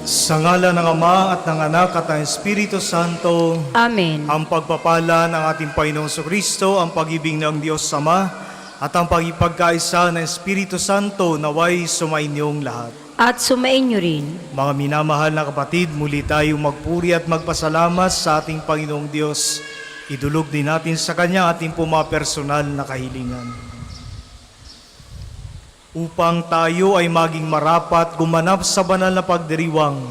Sa ngala ng Ama at ng Anak at ng Espiritu Santo, Amen. ang pagpapala ng ating Panginoong Kristo, ang pag-ibig ng Diyos Ama, at ang pagkikaisa ng Espiritu Santo naway sumainyong lahat. At sumainyo rin. Mga minamahal na kapatid, muli tayong magpuri at magpasalamat sa ating Panginoong Diyos. Idulog din natin sa Kanya ating personal na kahilingan. Upang tayo ay maging marapat gumanap sa banal na pagdiriwang,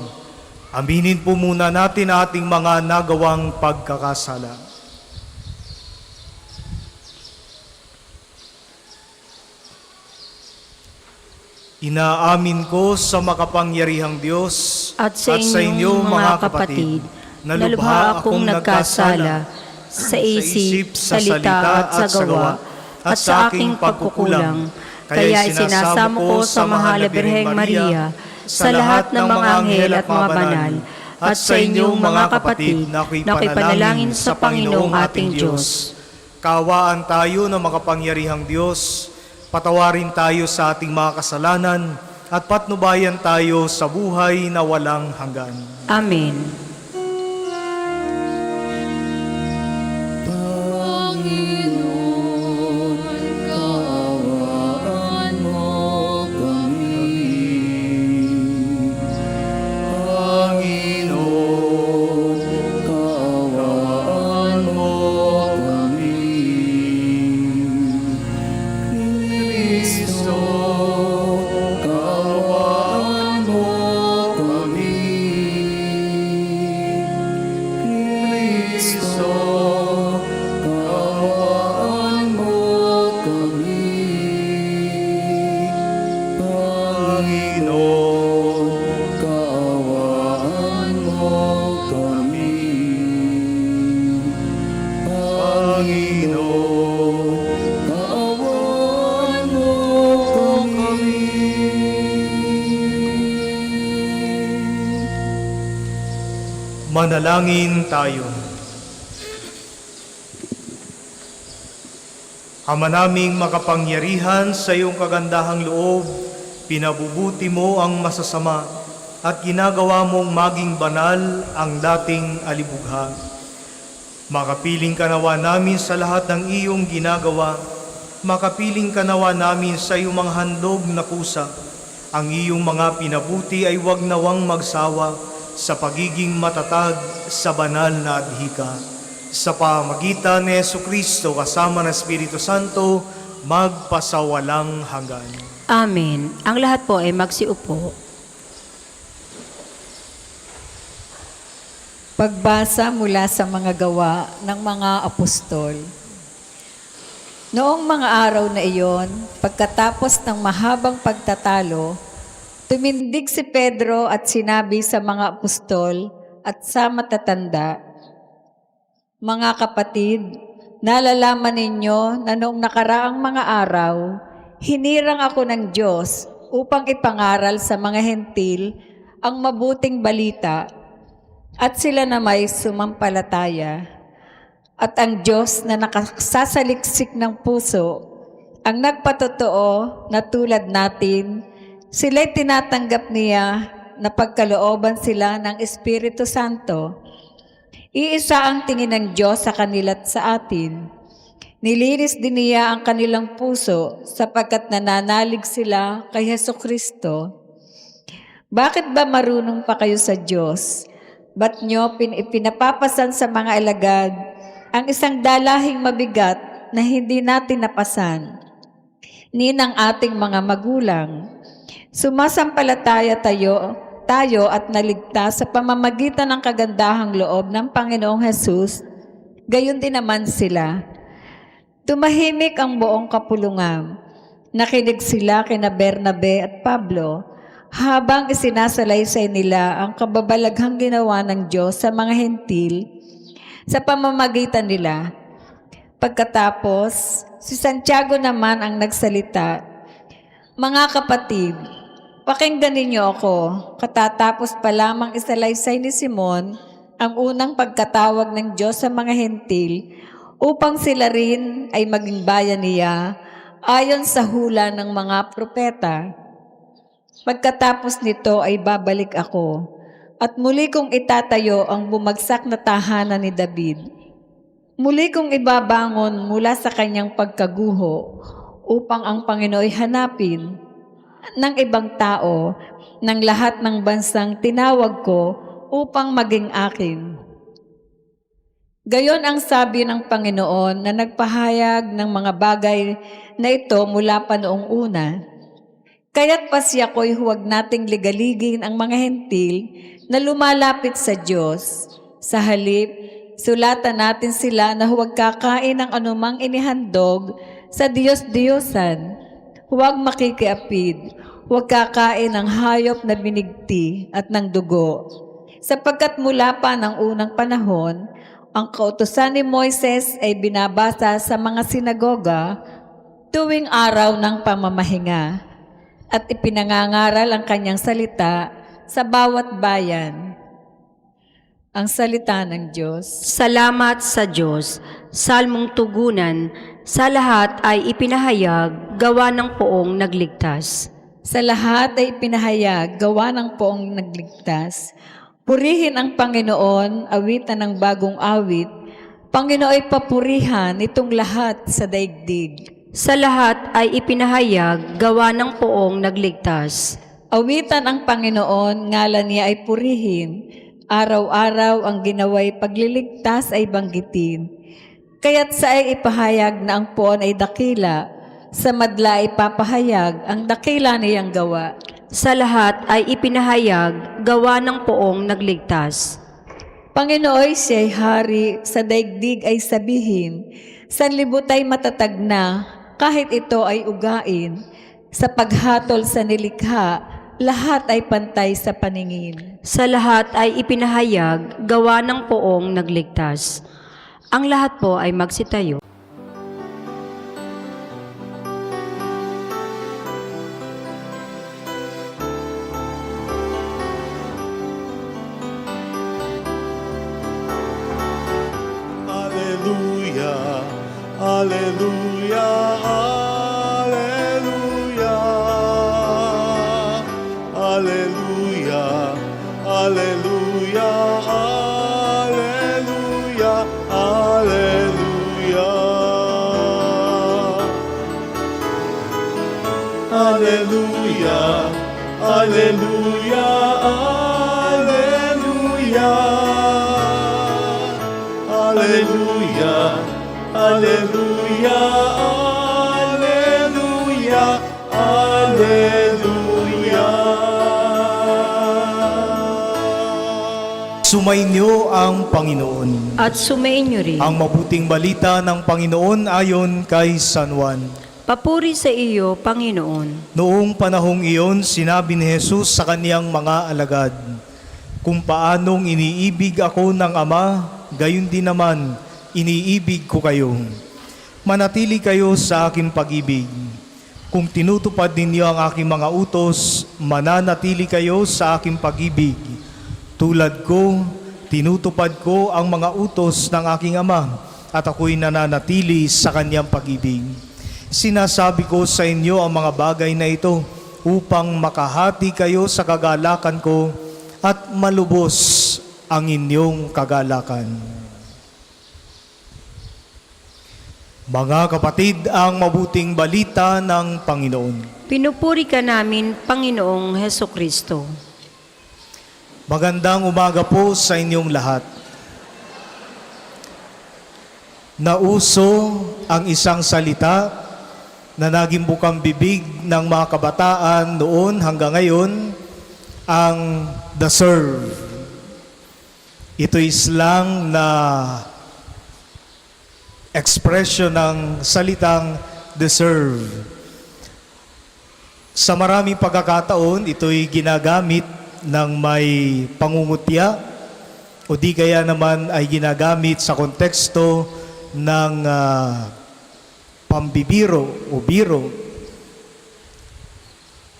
aminin po muna natin ating mga nagawang pagkakasala. Inaamin ko sa makapangyarihang Diyos At sa inyong mga kapatid, na lubha akong nagkasala sa isip, salita at sa gawa, at sa aking pagkukulang. Kaya isinasamo ko sa mahal na Birheng Maria, sa lahat ng mga anghel at mga banal, at sa inyong mga kapatid na ako'y panalangin sa Panginoong ating Diyos. Kaawaan tayo ng makapangyarihang Diyos, patawarin tayo sa ating mga kasalanan, at patnubayan tayo sa buhay na walang hanggan. Amen. Manalangin tayo. Ama naming makapangyarihan, sa iyong kagandahang loob, pinabubuti mo ang masasama at ginagawa mong maging banal ang dating alibugha. Makapiling ka nawa namin sa lahat ng iyong ginagawa, makapiling ka nawa namin sa iyong mga handog na kusa. Ang iyong mga pinabuti ay huwag nawang magsawa sa pagiging matatag sa banal na adhika. Sa pamagitan ni Jesucristo kasama ng Espiritu Santo, magpasawalang hanggan. Amen. Ang lahat po ay magsiupo. Pagbasa mula sa mga gawa ng mga apostol. Noong mga araw na iyon, pagkatapos ng mahabang pagtatalo, tumindig si Pedro at sinabi sa mga apostol at sa matatanda, "Mga kapatid, nalalaman ninyo na noong nakaraang mga araw, hinirang ako ng Diyos upang ipangaral sa mga hentil ang mabuting balita, at sila na may sumampalataya. At ang Diyos na nakasasaliksik ng puso, ang nagpatotoo na tulad natin, sila'y tinatanggap niya na pagkalooban sila ng Espiritu Santo. Iisa ang tingin ng Diyos sa kanila't sa atin. Nilinis din niya ang kanilang puso sapagkat nananalig sila kay Jesucristo. Bakit ba marunong pa kayo sa Diyos? Ba't nyo pinapapasan sa mga alagad ang isang dalahing mabigat na hindi natin napasan? Ni ng ating mga magulang. Sumasampalataya tayo at naligtas sa pamamagitan ng kagandahang loob ng Panginoong Hesus, gayon din naman sila. Tumahimik ang buong kapulungan. Nakinig sila kina Bernabe at Pablo habang isinasalaysay nila ang kababalaghang ginawa ng Diyos sa mga hentil sa pamamagitan nila. Pagkatapos, si Santiago naman ang nagsalita, "Mga kapatid, pakinggan ninyo ako. Katatapos pa lamang isalaysay ni Simon ang unang pagkatawag ng Diyos sa mga hentil upang sila rin ay maging bayan niya ayon sa hula ng mga propeta. Pagkatapos nito ay babalik ako. at muli kong itatayo ang bumagsak na tahanan ni David. Muli kong ibabangon mula sa kanyang pagkaguho upang ang Panginooy hanapin ng ibang tao ng lahat ng bansang tinawag ko upang maging akin. Gayon ang sabi ng Panginoon na nagpahayag ng mga bagay na ito mula pa noong una. Kaya't pasya ko'y huwag nating ligaligin ang mga hentil na lumalapit sa Diyos. Sa halip, sulatan natin sila na huwag kakain ng anumang inihandog sa Diyos-Diyosan. Huwag makikiapid, huwag kakain ng hayop na binigti at ng dugo. Sapagkat mula pa ng unang panahon, ang kautusan ni Moises ay binabasa sa mga sinagoga tuwing araw ng pamamahinga at ipinangangaral ang kanyang salita sa bawat bayan. Ang salita ng Diyos. Salamat sa Diyos. Salmong tugunan, sa lahat ay ipinahayag, gawa ng poong nagligtas. Sa lahat ay ipinahayag, gawa ng poong nagligtas. Purihin ang Panginoon, awitan ng bagong awit. Panginooy papurihan itong lahat sa daigdig. Sa lahat ay ipinahayag, gawa ng poong nagligtas. Awitan ang Panginoon, ngalan niya ay purihin. Araw-araw ang ginaway pagliligtas ay banggitin. Kaya't sa ay ipahayag na ang poon ay dakila, sa madla ay papahayag ang dakila niyang gawa. Sa lahat ay ipinahayag, gawa ng poong nagligtas. Panginooy siya'y hari, sa daigdig ay sabihin, sanlibot ay matatag na, kahit ito ay ugain. Sa paghatol sa nilikha, lahat ay pantay sa paningin. Sa lahat ay ipinahayag, gawa ng poong nagligtas. Ang lahat po ay magsitayo. Alleluia, alleluia, alleluia. Alleluia, alleluia, alleluia, alleluia. Alleluia, alleluia, alleluia. Alleluia, alleluia, alleluia, alleluia. Sumainyo ang Panginoon. At sumainyo rin. Ang mabuting balita ng Panginoon ayon kay San Juan. Papuri sa iyo, Panginoon. Noong panahong iyon, sinabi ni Jesus sa kaniyang mga alagad, kung paanong iniibig ako ng Ama, gayon din naman, iniibig ko kayo. Manatili kayo sa aking pag-ibig. Kung tinutupad ninyo ang aking mga utos, mananatili kayo sa aking pag-ibig. Tulad ko, tinutupad ko ang mga utos ng aking Ama, at ako'y nananatili sa kanyang pag-ibig. Sinasabi ko sa inyo ang mga bagay na ito upang makahati kayo sa kagalakan ko at malubos ang inyong kagalakan. Mga kapatid, ang mabuting balita ng Panginoon. Pinupuri ka namin, Panginoong Hesukristo. Magandang umaga po sa inyong lahat. Nauso ang isang salita na naging bukang bibig ng mga kabataan noon hanggang ngayon, ang deserve. Ito'y slang na expression ng salitang deserve. Sa maraming pagkakataon, ito'y ginagamit ng may pangungutya o di kaya naman ay ginagamit sa konteksto ng pambibiro o biro.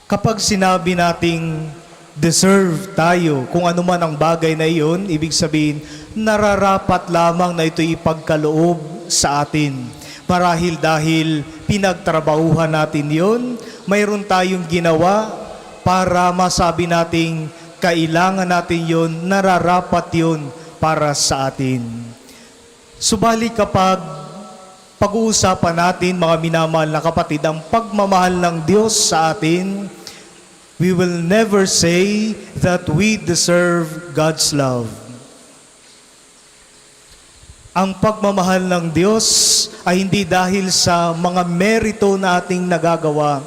Kapag sinabi nating deserve tayo, kung ano man ang bagay na iyon, ibig sabihin, nararapat lamang na ito'y ipagkaloob sa atin. Marahil dahil pinagtrabahuhan natin yon, mayroon tayong ginawa para masabi nating kailangan natin yun, nararapat yun para sa atin. Subalit kapag pag-uusapan natin, mga minamahal na kapatid, ang pagmamahal ng Diyos sa atin, we will never say that we deserve God's love. Ang pagmamahal ng Diyos ay hindi dahil sa mga merito na ating nagagawa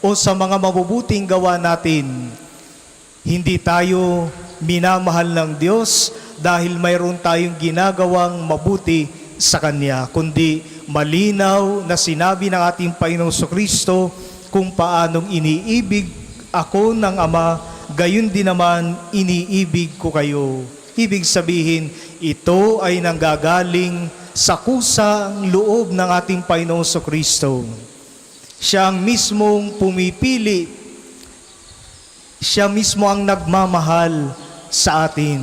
o sa mga mabubuting gawa natin. Hindi tayo minamahal ng Diyos dahil mayroon tayong ginagawang mabuti sa Kanya, kundi malinaw na sinabi ng ating Panginoong Kristo kung paanong iniibig ako ng Ama, gayon din naman iniibig ko kayo. Ibig sabihin, ito ay nanggagaling sa kusang loob ng ating Panginoong Kristo. Siya ang mismong pumipili, siya mismo ang nagmamahal sa atin.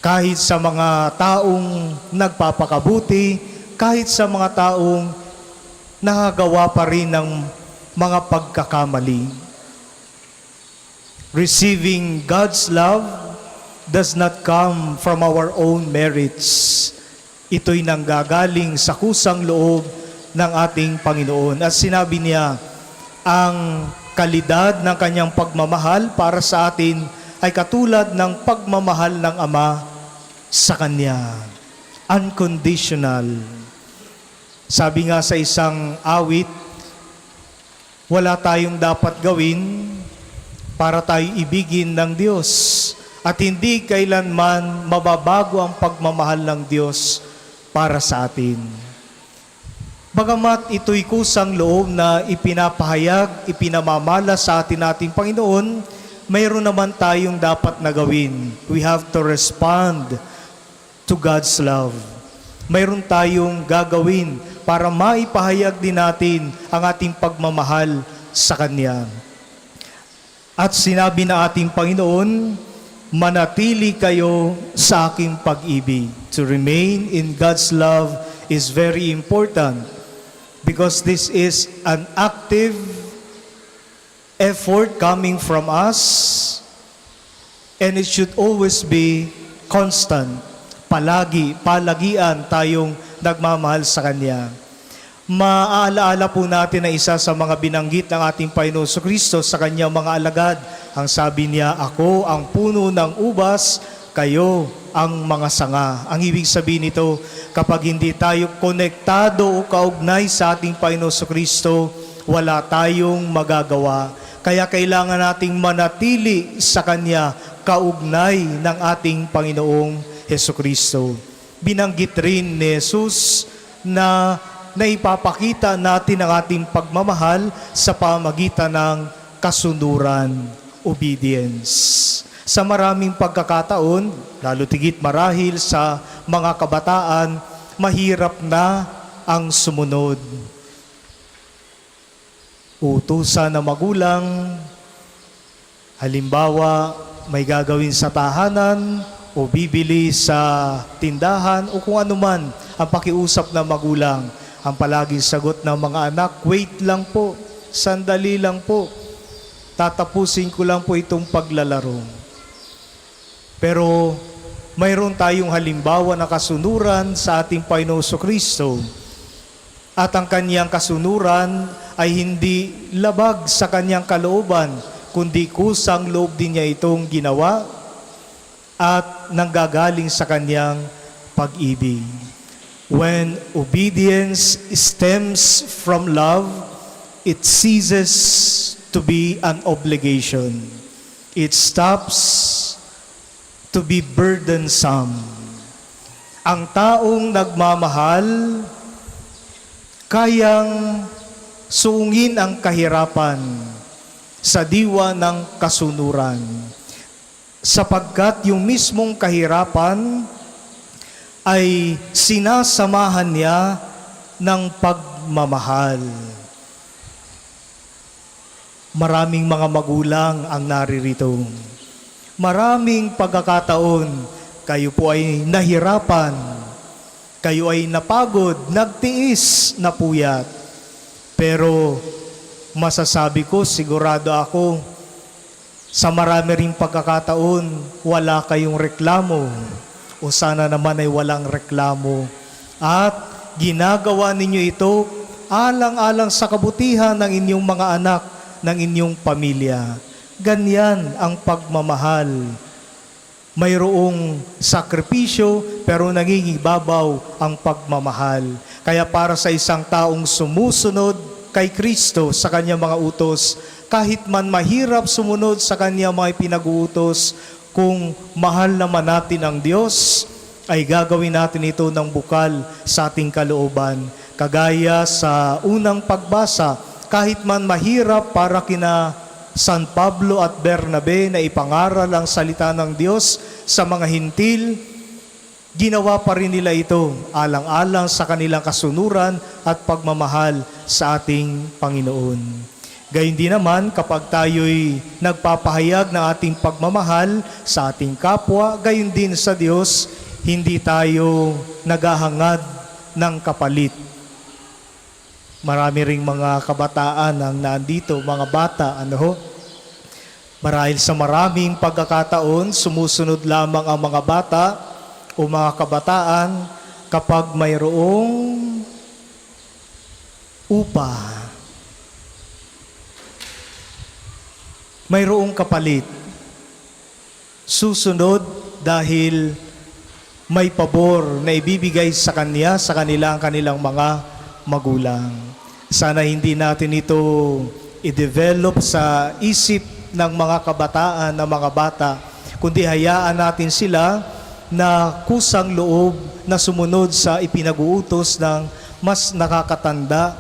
Kahit sa mga taong nagpapakabuti, kahit sa mga taong nakagawa pa rin ng mga pagkakamali. Receiving God's love does not come from our own merits. Ito'y nanggagaling sa kusang loob ng ating Panginoon. At sinabi niya, ang kalidad ng kanyang pagmamahal para sa atin ay katulad ng pagmamahal ng Ama sa Kanya. Unconditional. Sabi nga sa isang awit, wala tayong dapat gawin para tayo ibigin ng Diyos. At hindi kailanman mababago ang pagmamahal ng Diyos para sa atin. Bagamat ito'y kusang loob na ipinapahayag, ipinamamala sa atin nating Panginoon, mayroon naman tayong dapat na gawin. We have to respond to God's love. Mayroon tayong gagawin para maipahayag din natin ang ating pagmamahal sa Kanya. At sinabi na ating Panginoon, manatili kayo sa aking pag-ibig. To remain in God's love is very important because this is an active effort coming from us and it should always be constant. Palagian tayong nagmamahal sa Kanya. Maaalaala po natin na isa sa mga binanggit ng ating Panginoon Kristo sa Kanyang mga alagad. Ang sabi niya, ako ang puno ng ubas, kayo ang mga sanga. Ang ibig sabihin nito, kapag hindi tayo konektado o kaugnay sa ating Panginoon Kristo, wala tayong magagawa. Kaya kailangan nating manatili sa Kanya, kaugnay ng ating Panginoong Hesukristo. Binanggit rin ni Jesus na naipapakita natin ang ating pagmamahal sa pamagitan ng kasunuran, obedience. Sa maraming pagkakataon, lalo tigit marahil sa mga kabataan, mahirap na ang sumunod. Utusan ng magulang, halimbawa, may gagawin sa tahanan, o bibili sa tindahan, o kung anuman ang pakiusap ng magulang. Ang palaging sagot ng mga anak, wait lang po, sandali lang po, tatapusin ko lang po itong paglalaro. Pero mayroon tayong halimbawa na kasunuran sa ating Panginoon Kristo. At ang kanyang kasunuran ay hindi labag sa kanyang kalooban, kundi kusang loob din niya itong ginawa at nanggagaling sa kanyang pag-ibig. When obedience stems from love, it ceases to be an obligation. It stops to be burdensome. Ang taong nagmamahal, kayang suungin ang kahirapan sa diwa ng kasunuran. Sapagkat yung mismong kahirapan ay sinasamahan niya ng pagmamahal. Maraming mga magulang ang naririto. Maraming pagkakataon, kayo po ay nahirapan, kayo ay napagod, nagtiis, napuyat. Pero masasabi ko, sigurado ako, Sa marami ring pagkakataon, wala kayong reklamo o sana naman ay walang reklamo. At ginagawa ninyo ito alang-alang sa kabutihan ng inyong mga anak, ng inyong pamilya. Ganyan ang pagmamahal. Mayroong sakripisyo pero nangingibabaw ang pagmamahal. Kaya para sa isang taong sumusunod kay Kristo sa kanyang mga utos, kahit man mahirap sumunod sa kanyang mga pinag-uutos, kung mahal naman natin ang Diyos, ay gagawin natin ito ng bukal sa ating kalooban. Kagaya sa unang pagbasa, kahit man mahirap para kina San Pablo at Bernabe na ipangaral ang salita ng Diyos sa mga hintil, ginawa pa rin nila ito alang-alang sa kanilang kasunuran at pagmamahal sa ating Panginoon. Gayun din naman kapag tayo'y nagpapahayag ng ating pagmamahal sa ating kapwa, gayon din sa Diyos, hindi tayo naghahangad ng kapalit. Marami ring mga kabataan ang nandito, mga bata, marahil sa maraming pagkakataon, sumusunod lamang ang mga bata o mga kabataan kapag mayroong upa. Mayroong kapalit. Susunod dahil may pabor na ibibigay sa kanya, sa kanilang mga magulang. Sana hindi natin ito i-develop sa isip ng mga kabataan, ng mga bata, kundi hayaan natin sila na kusang loob na sumunod sa ipinag-uutos ng mas nakakatanda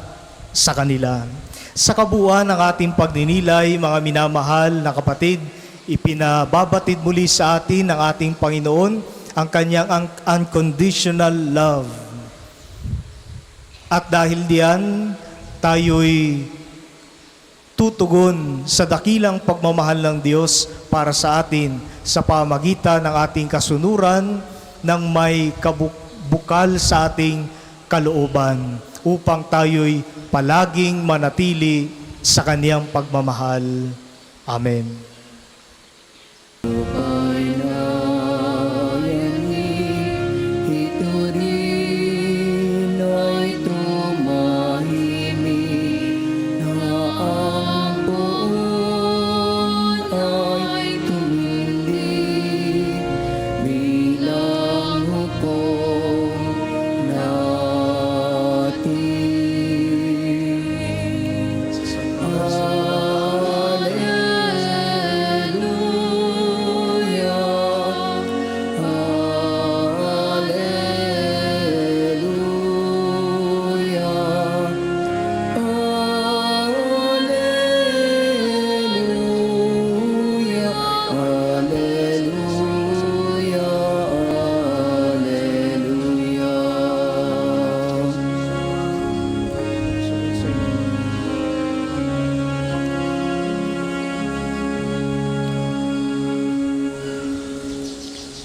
sa kanila. Sa kabuuan ng ating pagninilay, mga minamahal na kapatid, ipinababatid muli sa atin ng ating Panginoon ang kanyang unconditional love. At dahil diyan, tayo'y tutugon sa dakilang pagmamahal ng Diyos para sa atin sa pamagitan ng ating kasunuran ng may bukal sa ating kalooban upang tayo'y palaging manatili sa kaniyang pagmamahal. Amen.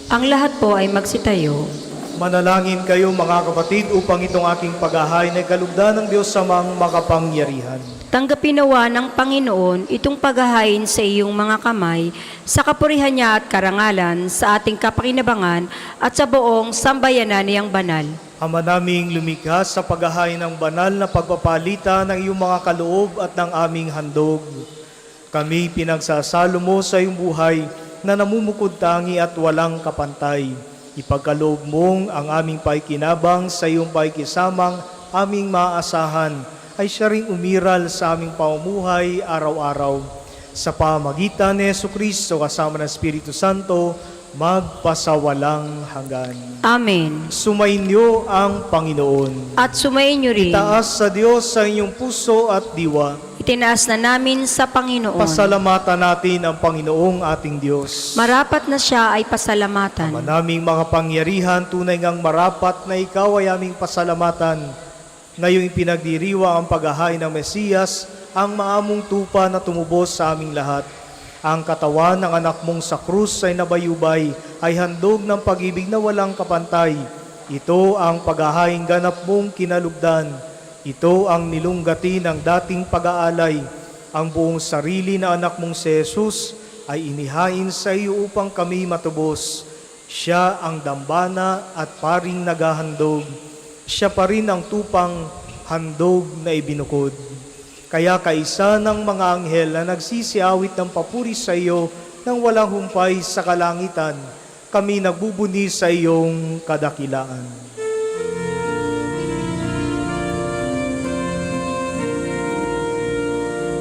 Ang lahat po ay magsitayo. Manalangin kayo mga kapatid upang itong aking paghahain ay kalugdan ng Diyos sa mga makapangyarihan. Tanggapin nawa ng Panginoon itong paghahain sa iyong mga kamay, sa kapurihan niya at karangalan, sa ating kapakinabangan at sa buong sambayanan niyang banal. Ama naming lumikha sa paghahain ng banal na pagpapalitan ng iyong mga kaloob at ng aming handog. Kami pinagsasalo mo sa iyong buhay na namumukod tangi at walang kapantay. Ipagkaloob mong ang aming paikinabang sa iyong paikisamang aming maaasahan ay siya ring umiral sa aming pamumuhay araw-araw. Sa pamagitan ni Jesucristo kasama ng Espiritu Santo, magpasawalang hanggan. Amen. Sumainyo ang Panginoon. At sumayin niyo rin. Itaas sa Diyos sa inyong puso at diwa. Itinaas na namin sa Panginoon. Pasalamatan natin ang Panginoong ating Diyos. Marapat na siya ay pasalamatan. Manaming makapangyarihan, tunay ngang marapat na ikaw ay aming pasalamatan. Ngayong pinagdiriwa ang paghahain ng Mesiyas, ang maamong tupa na tumubos sa aming lahat. Ang katawan ng anak mong sa krus ay nabayubay, ay handog ng pag-ibig na walang kapantay. Ito ang paghahaing ganap mong kinalugdan. Ito ang nilunggati ng dating pag-aalay. Ang buong sarili na anak mong si Jesus ay inihain sa iyo upang kami matubos. Siya ang dambana at paring naghahandog. Siya pa rin ang tupang handog na ibinukod. Kaya kaisa ng mga anghel na nagsisiawit ng papuri sa iyo nang walang humpay sa kalangitan, kami nagbubuni sa iyong kadakilaan.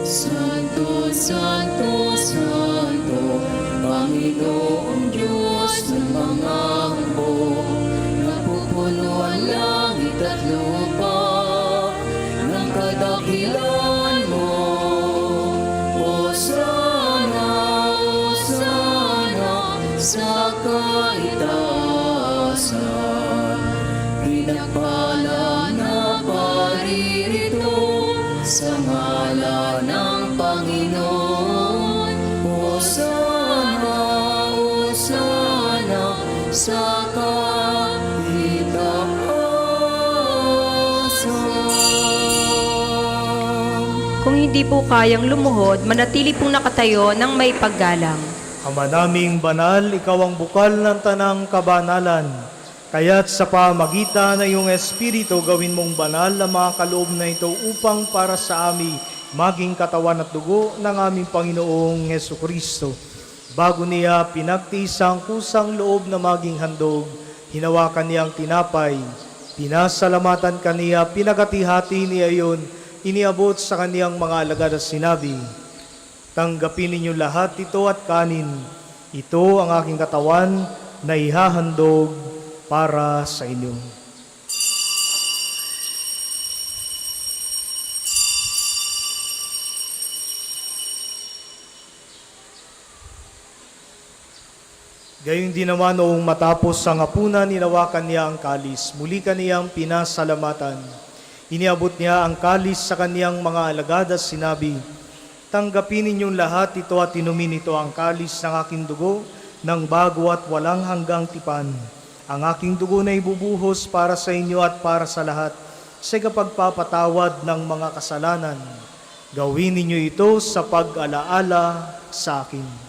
Santo, Santo, Santo, Panginoong Diyos ng mga hukbo, napupuno ang langit at lupa ng kadakilaan mo. Hosana, Hosana, sa kaitaasan, pinagpala na paririto sa ngalan ng Panginoon. Hosana, Hosana, sa kaitaasan. Kung hindi po kayang lumuhod, manatili pong nakatayo ng may paggalang. Ama naming banal, ikaw ang bukal ng tanang kabanalan. Kaya't sa pamagitan ng iyong Espiritu, gawin mong banal ang mga kaloob na ito upang para sa amin maging katawan at dugo ng aming Panginoong Hesukristo. Bago niya pinagtiis ang kusang loob na maging handog, hinawakan niya ang tinapay, pinasalamatan kaniya, pinagati-hati niya iyon, iniabot sa kaniyang mga alagad at sinabi, tanggapin ninyo lahat ito at kanin. Ito ang aking katawan na ihahandog para sa inyo. Gayun din naman noong matapos ang hapunan, hinawakan niya ang kalis. Muli kaniyang pinasalamatan. Iniabot niya ang kalis sa kaniyang mga alagad at sinabi, tanggapin ninyong lahat ito at inumin ito ang kalis ng aking dugo ng bago at walang hanggang tipan. Ang aking dugo na ibubuhos para sa inyo at para sa lahat sa kapagpapatawad ng mga kasalanan. Gawin ninyo ito sa pag-alaala sa akin.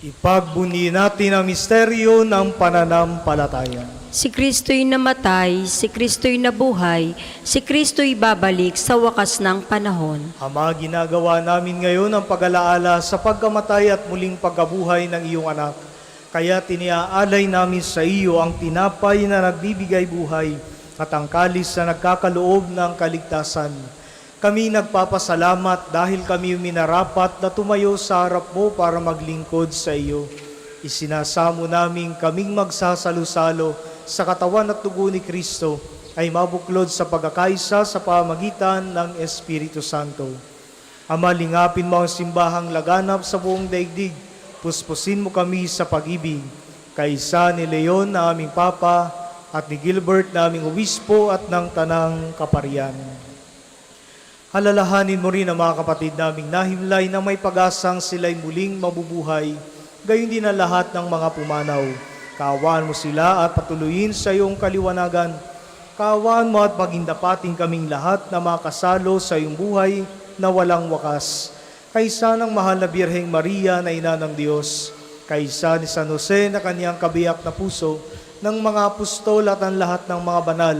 Ipagbunyi natin ang misteryo ng pananampalataya. Si Kristo'y namatay, si Kristo'y nabuhay, si Kristo'y babalik sa wakas ng panahon. Ama, ginagawa namin ngayon ang pag-alaala sa pagkamatay at muling pagkabuhay ng iyong anak. Kaya tiniaalay namin sa iyo ang tinapay na nagbibigay buhay at ang kalis na nagkakaloob ng kaligtasan. Kami nagpapasalamat dahil kami minarapat na tumayo sa harap mo para maglingkod sa iyo. Isinasamo namin kaming magsasalo-salo sa katawan at dugo ni Kristo ay mabuklod sa pagkakaisa sa pamagitan ng Espiritu Santo. Ama, lingapin mo ang simbahang laganap sa buong daigdig. Puspusin mo kami sa pag-ibig. Kaisa ni Leon na aming Papa at ni Gilbert na aming Obispo at ng Tanang Kaparian. Halalahanin mo rin ang mga kapatid naming nahimlay na may pag-asang sila'y muling mabubuhay, gayon din ang lahat ng mga pumanaw. Kaawaan mo sila at patuloyin sa iyong kaliwanagan. Kaawaan mo at pagindapating kaming lahat na makasalo sa iyong buhay na walang wakas. Kaisa ng mahal na Birheng Maria na Ina ng Diyos, kaisa ni San Jose na kaniyang kabiyak na puso, ng mga apostol at ang lahat ng mga banal,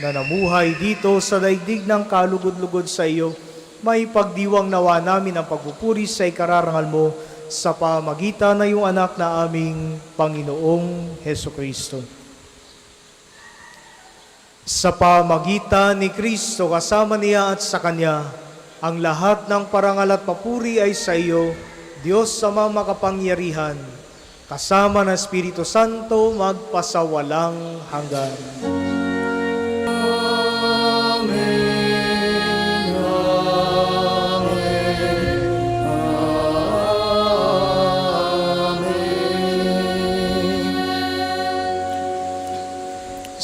na namuhay dito sa daigdig ng kalugod-lugod sa iyo, may pagdiwang nawa namin ang pagpupuri sa ikararangal mo sa pamagitan na iyong anak na aming Panginoong Hesukristo. Sa pamagitan ni Kristo, kasama niya at sa Kanya, ang lahat ng parangal at papuri ay sa iyo, Diyos Ama makapangyarihan, kasama ng Espiritu Santo magpasawalang hanggan.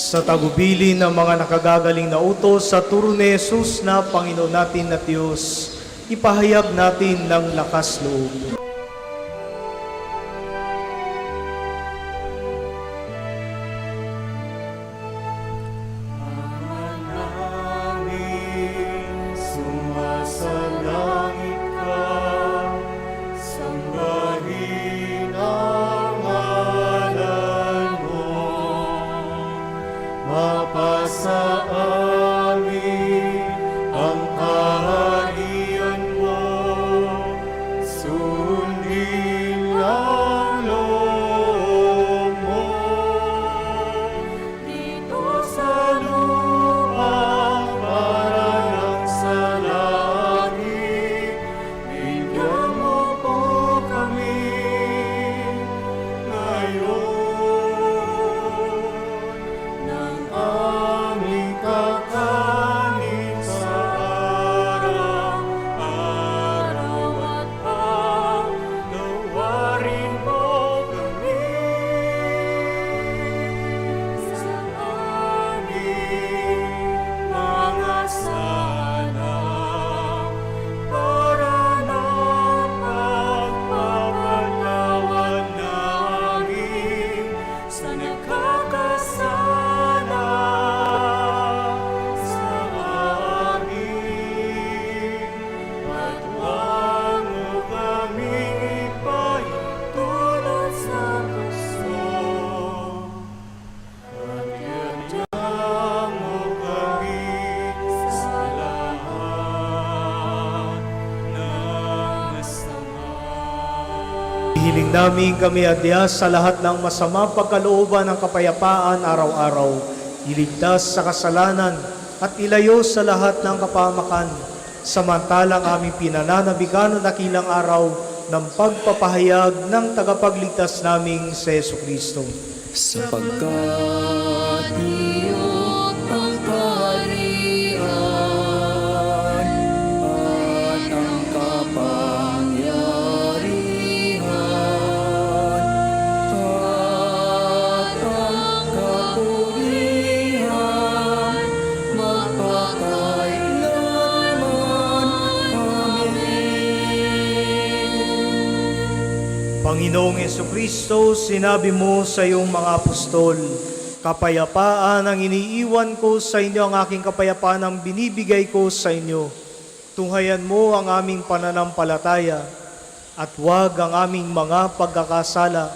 Sa tagubilin ng mga nakagagaling na utos sa turo ni Jesus na Panginoon natin at Diyos, ipahayag natin ng lakas loob. Ipasa amin ang kaharian mo, sundin ang loob mo. Dito sa lupa para lang sa langit, bigyan mo po kami ngayon ng aming kakanin sa araw-araw at paglawarin mo kami sa aming mga sala para na pagpapatawad namin sa nagkakasala sa amin. At huwag mo kaming ipahintulot sa gusto, at iadya mo kami sa lahat ng masama. Hiling namin kami adya sa lahat ng masama pagkalooban ng kapayapaan araw-araw, iligtas sa kasalanan at ilayo sa lahat ng kapamakan, samantalang aming pinananabikan ng dakilang araw ng pagpapahayag ng tagapagligtas naming si Jesucristo. Sapagkat iyo ang kaharian at ang kapangyarihan at ang kapulihan magpakailanman. Amen. Panginoong Jesucristo, sinabi mo sa iyong mga apostol, kapayapaan ang iniiwan ko sa inyo, ang aking kapayapaan ang binibigay ko sa inyo. Tunghayan mo ang aming pananampalataya at huwag ang aming mga pagkakasala.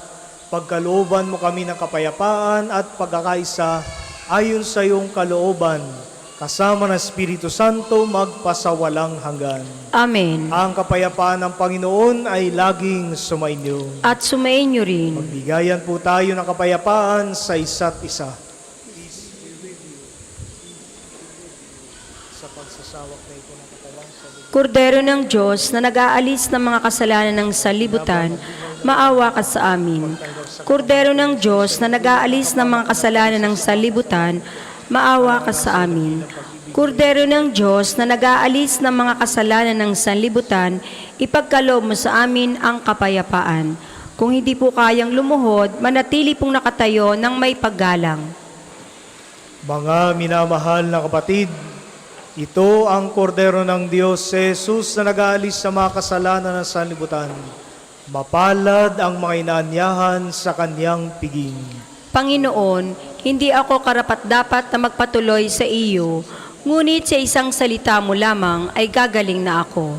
Pagkalooban mo kami ng kapayapaan at pagkakaisa ayon sa iyong kalooban, kasama ng Espiritu Santo magpasawalang hanggan. Amen. Ang kapayapaan ng Panginoon ay laging sumainyo. At sumainyo rin. Magbigayan po tayo ng kapayapaan sa isa't isa. Sa pagsasawak na ito ng katawan sa Kordero ng Diyos na nag-aalis ng mga kasalanan ng sanlibutan, maawa ka sa amin. Kordero ng Diyos na nag-aalis ng mga kasalanan ng sanlibutan, maawa ka sa amin. Kordero ng Diyos na nag-aalis ng mga kasalanan ng sanlibutan, ipagkaloob mo sa amin ang kapayapaan. Kung hindi po kayang lumuhod, manatili pong nakatayo ng may paggalang. Mga minamahal na kapatid, ito ang kordero ng Diyos, si Jesus na nag-aalis sa mga kasalanan ng sanlibutan. Mapalad ang mga inaanyahan sa kanyang piging. Panginoon, hindi ako karapat-dapat na magpatuloy sa iyo, ngunit sa isang salita mo lamang ay gagaling na ako.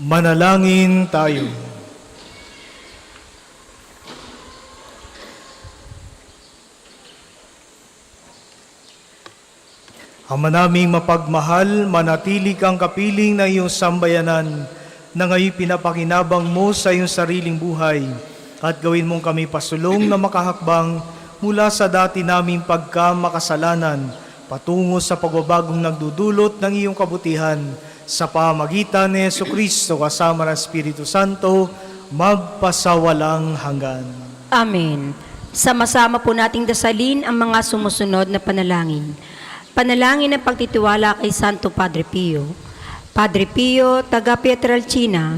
Manalangin tayo. Ama naming mapagmahal, manatili kang kapiling ng iyong sambayanan na ngayon pinapakinabang mo sa iyong sariling buhay at gawin mong kami pasulong na makahakbang mula sa dati naming pagkamakasalanan patungo sa pagbabagong nagdudulot ng iyong kabutihan sa pamagitan ni Jesucristo kasama ng Espiritu Santo magpasawalang hanggan. Amen. Sama-sama po nating dasalin ang mga sumusunod na panalangin. Panalangin ng pagtitiwala kay Santo Padre Pio. Padre Pio, taga Pietrelcina,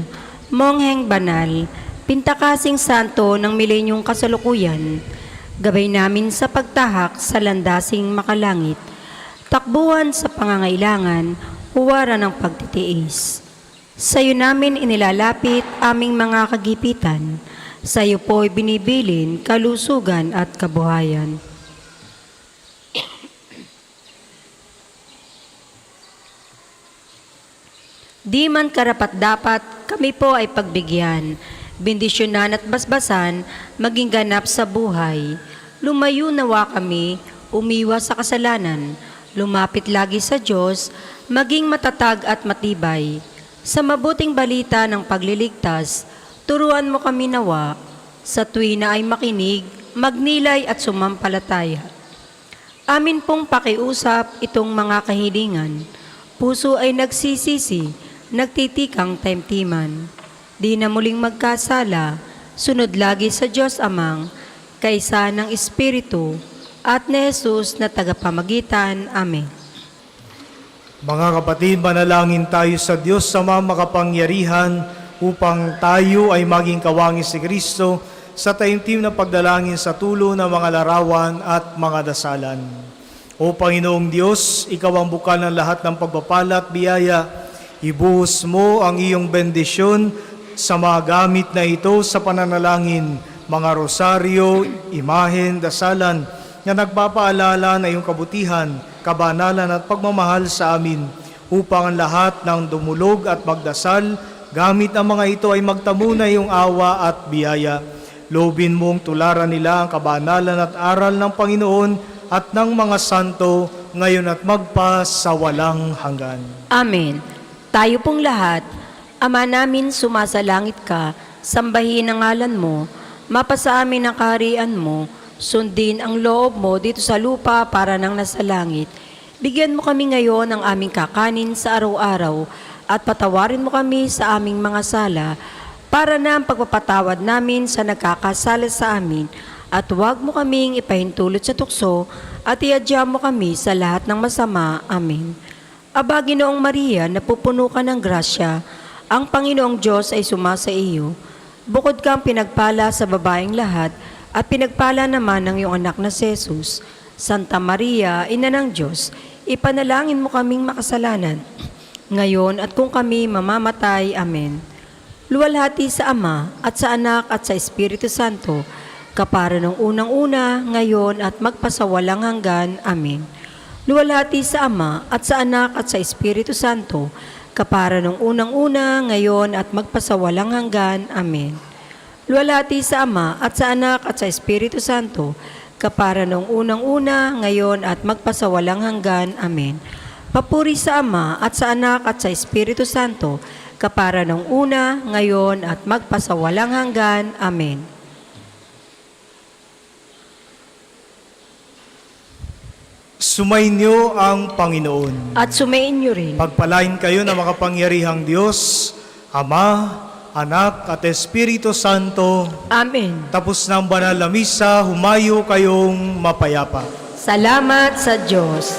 mongheng banal, pintakasing santo ng milenyong kasalukuyan, gabay namin sa pagtahak sa landasing makalangit, takbuhan sa pangangailangan, huwaran ng pagtitiis. Sa iyo namin inilalapit aming mga kagipitan, sa iyo po'y binibilin kalusugan at kabuhayan. Di man karapat-dapat, kami po ay pagbigyan, bendisyonan at basbasan, maging ganap sa buhay. Lumayo nawa kami, umiwas sa kasalanan, lumapit lagi sa Diyos, maging matatag at matibay. Sa mabuting balita ng pagliligtas, turuan mo kami nawa, sa tuwina ay makinig, magnilay at sumampalataya. Amin pong pakiusap itong mga kahilingan, puso ay nagsisisi, nagtitikang taimtiman. Di na muling magkasala, sunod lagi sa Diyos Amang, kaysa ng Espiritu, at ni Jesus na tagapamagitan. Amen. Mga kapatid, manalangin tayo sa Diyos sa mga makapangyarihan upang tayo ay maging kawangis si Kristo sa taimtim na pagdalangin sa tulo ng mga larawan at mga dasalan. O Panginoong Diyos, Ikaw ang bukal ng lahat ng pagpapala at biyaya. Ibuhos mo ang iyong bendisyon sa mga gamit na ito sa pananalangin, mga rosaryo, imahen, dasalan, na nagpapaalala na iyong kabutihan, kabanalan at pagmamahal sa amin, upang ang lahat ng dumulog at magdasal, gamit ang mga ito ay magtamo na iyong awa at biyaya. Loobin mong tularan nila ang kabanalan at aral ng Panginoon at ng mga santo, ngayon at magpa sa walang hanggan. Amen. Tayo pong lahat, Ama namin sumasalangit ka, sambahin ang ngalan mo, mapasa amin ang kaharian mo, sundin ang loob mo dito sa lupa para nang nasa langit. Bigyan mo kami ngayon ng aming kakanin sa araw-araw at patawarin mo kami sa aming mga sala para na ang pagpapatawad namin sa nagkakasala sa amin at huwag mo kaming ipahintulot sa tukso at iadya mo kami sa lahat ng masama. Amen. Aba, Ginoong Maria, napupuno ka ng grasya, ang Panginoong Diyos ay sumasa iyo. Bukod kang pinagpala sa babaeng lahat, at pinagpala naman ng iyong anak na si Jesus. Santa Maria, Ina ng Diyos, ipanalangin mo kaming makasalanan, ngayon at kung kami mamamatay. Amen. Luwalhati sa Ama, at sa Anak, at sa Espiritu Santo, kapara ng unang-una, ngayon at magpasawalang hanggan. Amen. Luwalhati sa Ama, at sa Anak, at sa Espiritu Santo, kapara ng unang-una, ngayon at magpasawalang hanggan. Amen. Luwalhati sa Ama, at sa Anak, at sa Espiritu Santo, kapara ng unang-una, ngayon at magpasawalang hanggan. Amen. Papuri sa Ama, at sa Anak, at sa Espiritu Santo, kapara ng una, ngayon at magpasawalang hanggan. Amen. Sumainyo ang Panginoon. At sumain niyo rin. Pagpalain kayo ng makapangyarihang Diyos, Ama, Anak at Espiritu Santo. Amen. Tapos ng banal na misa, humayo kayong mapayapa. Salamat sa Diyos.